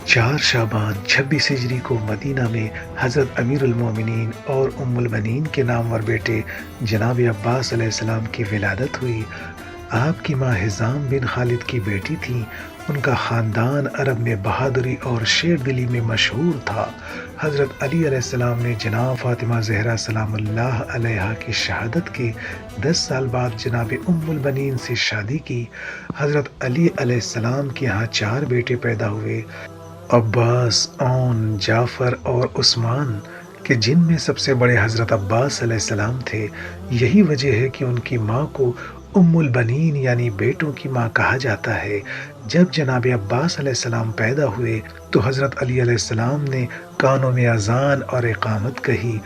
4 شعبان 26 ہجری کو مدینہ میں حضرت امیر المومنین اور ام البنین کے نامور بیٹے جناب عباس علیہ السلام کی ولادت ہوئی۔ آپ کی ماں حزام بن خالد کی بیٹی تھیں۔ ان کا خاندان عرب میں بہادری اور شیر دلی میں مشہور تھا۔ حضرت علی علیہ السلام نے جناب فاطمہ زہرا سلام اللہ علیہا کی شہادت کے 10 سال بعد جناب ام البنین سے شادی کی۔ حضرت علی علیہ السلام کے یہاں 4 بیٹے پیدا ہوئے، عباس، اون، جعفر اور عثمان، کہ جن میں سب سے بڑے حضرت عباس علیہ السلام تھے۔ یہی وجہ ہے کہ ان کی ماں کو ام البنین یعنی بیٹوں کی ماں کہا جاتا ہے۔ جب جناب عباس علیہ السلام پیدا ہوئے تو حضرت علی علیہ السلام نے کانوں میں اذان اور اقامت کہی۔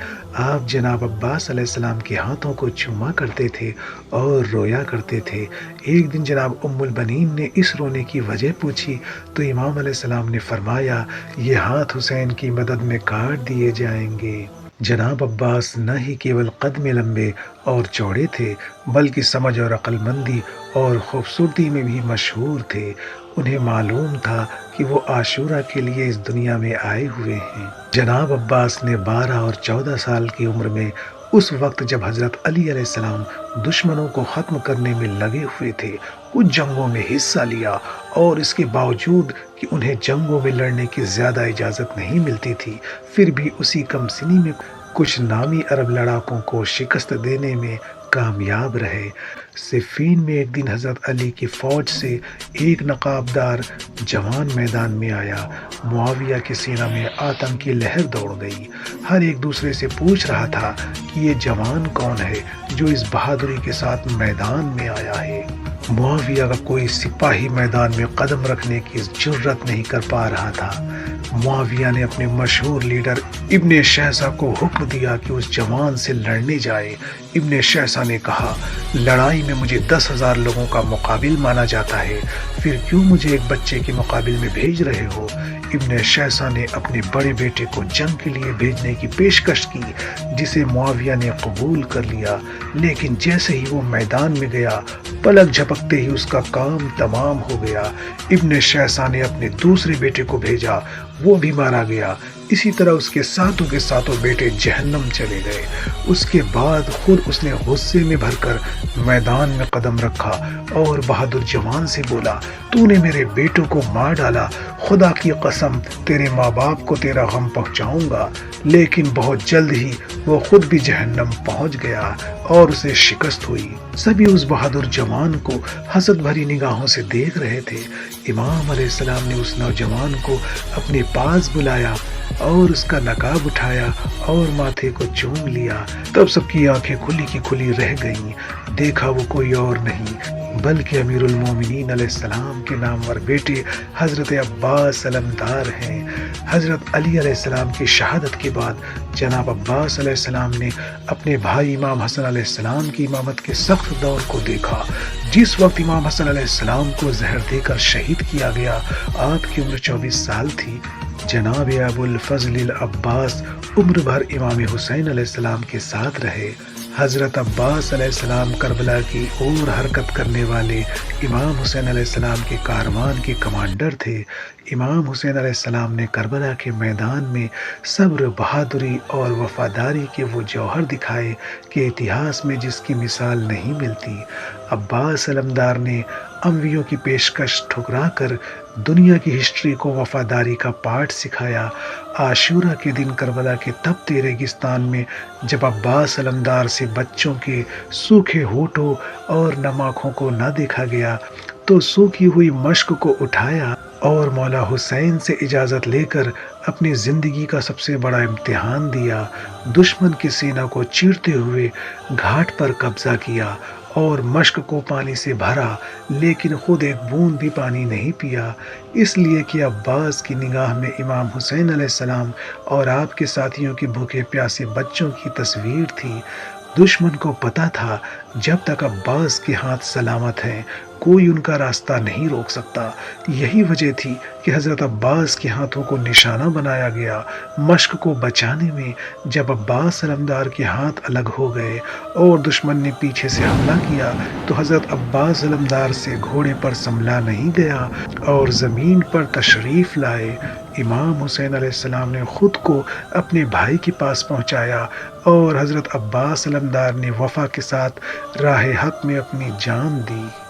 آپ جناب عباس علیہ السلام کے ہاتھوں کو چوما کرتے تھے اور رویا کرتے تھے۔ ایک دن جناب ام البنین نے اس رونے کی وجہ پوچھی تو امام علیہ السلام نے فرمایا، یہ ہاتھ حسین کی مدد میں کاٹ دیے جائیں گے۔ جناب عباس نہ ہی کیول قد میں لمبے اور چوڑے تھے بلکہ سمجھ اور عقل مندی اور خوبصورتی میں بھی مشہور تھے۔ انہیں معلوم تھا کہ وہ عاشورہ کے لیے اس دنیا میں آئے ہوئے ہیں۔ جناب عباس نے 12 اور 14 سال کی عمر میں، اس وقت جب حضرت علی علیہ السلام دشمنوں کو ختم کرنے میں لگے ہوئے تھے، کچھ جنگوں میں حصہ لیا، اور اس کے باوجود کہ انہیں جنگوں میں لڑنے کی زیادہ اجازت نہیں ملتی تھی، پھر بھی اسی کم سنی میں کچھ نامی عرب لڑاکوں کو شکست دینے میں کامیاب رہے۔ صفین میں ایک دن حضرت علی کی فوج سے ایک نقابدار جوان میدان میں آیا۔ معاویہ کے سینہ میں آتنک کی لہر دوڑ گئی۔ ہر ایک دوسرے سے پوچھ رہا تھا کہ یہ جوان کون ہے جو اس بہادری کے ساتھ میدان میں آیا ہے۔ معاویہ کا کوئی سپاہی میدان میں قدم رکھنے کی جرت نہیں کر پا رہا تھا۔ معاویہ نے اپنے مشہور لیڈر ابن شہسہ کو حکم دیا کہ اس جوان سے لڑنے جائے۔ ابن شہسہ نے کہا، لڑائی میں مجھے 10,000 لوگوں کا مقابل مانا جاتا ہے، پھر کیوں مجھے ایک بچے کے مقابل میں بھیج رہے ہو؟ ابن شہسہ نے اپنے بڑے بیٹے کو جنگ کے لیے بھیجنے کی پیشکش کی، جسے معاویہ نے قبول کر لیا، لیکن جیسے ہی وہ میدان میں گیا، پلک جھپکتے ہی اس کا کام تمام ہو گیا۔ ابن شہسہ نے اپنے دوسرے بیٹے کو بھیجا، وہ بھی مارا گیا۔ اسی طرح اس کے ساتوں بیٹے جہنم چلے گئے۔ اس کے بعد خود اس نے غصے میں بھر کر میدان میں قدم رکھا اور بہادر جوان سے بولا، تو نے میرے بیٹوں کو مار ڈالا، خدا کی قسم تیرے ماں باپ کو تیرا غم پہنچاؤں گا۔ لیکن بہت جلد ہی وہ خود بھی جہنم پہنچ گیا اور اسے شکست ہوئی۔ سبھی اس بہادر جوان کو حسد بھری نگاہوں سے دیکھ رہے تھے۔ امام علیہ السلام نے اس نوجوان کو اپنے پاس بلایا اور اس کا نقاب اٹھایا اور ماتھے کو چوم لیا۔ تب سب کی آنکھیں کھلی کی کھلی رہ گئیں۔ دیکھا وہ کوئی اور نہیں بلکہ امیر المومنین علیہ السلام کے نامور بیٹے حضرت عباس علمدار ہیں۔ حضرت علی علیہ السلام کی شہادت کے بعد جناب عباس علیہ السلام نے اپنے بھائی امام حسن علیہ السلام کی امامت کے سخت دور کو دیکھا۔ جس وقت امام حسن علیہ السلام کو زہر دے کر شہید کیا گیا، آپ کی عمر 24 سال تھی۔ جناب ابو الفضل العباس عمر بھر امام حسین علیہ السلام کے ساتھ رہے۔ حضرت عباس علیہ السلام کربلا کی اور حرکت کرنے والے امام حسین علیہ السلام کے کاروان کے کمانڈر تھے۔ امام حسین علیہ السلام نے کربلا کے میدان میں صبر، بہادری اور وفاداری کے وہ جوہر دکھائے کہ اتہاس میں جس کی مثال نہیں ملتی۔ عباس علمدار نے امویوں کی پیشکش ٹھکرا کر دنیا کی ہسٹری کو وفاداری کا پاٹھ سکھایا۔ عاشورہ کے دن کربلا کے تپتے ریگستان میں جب عباس علمدار سے بچوں کے سوکھے ہونٹوں اور نم آنکھوں کو نہ دیکھا گیا تو سوکھی ہوئی مشک کو اٹھایا اور مولا حسین سے اجازت لے کر اپنی زندگی کا سب سے بڑا امتحان دیا۔ دشمن کے سینہ کو چیرتے ہوئے گھاٹ پر قبضہ کیا اور مشک کو پانی سے بھرا، لیکن خود ایک بوند بھی پانی نہیں پیا، اس لیے کہ عباس کی نگاہ میں امام حسین علیہ السلام اور آپ کے ساتھیوں کے بھوکے پیاسے بچوں کی تصویر تھی۔ دشمن کو پتا تھا جب تک عباس کے ہاتھ سلامت ہیں کوئی ان کا راستہ نہیں روک سکتا۔ یہی وجہ تھی کہ حضرت عباس کے ہاتھوں کو نشانہ بنایا گیا۔ مشق کو بچانے میں جب عباس علمدار کے ہاتھ الگ ہو گئے اور دشمن نے پیچھے سے حملہ کیا تو حضرت عباس علمدار سے گھوڑے پر سنبھلا نہیں گیا اور زمین پر تشریف لائے۔ امام حسین علیہ السلام نے خود کو اپنے بھائی کے پاس پہنچایا اور حضرت عباس علمدار نے وفا کے ساتھ راہ حق میں اپنی جان دی۔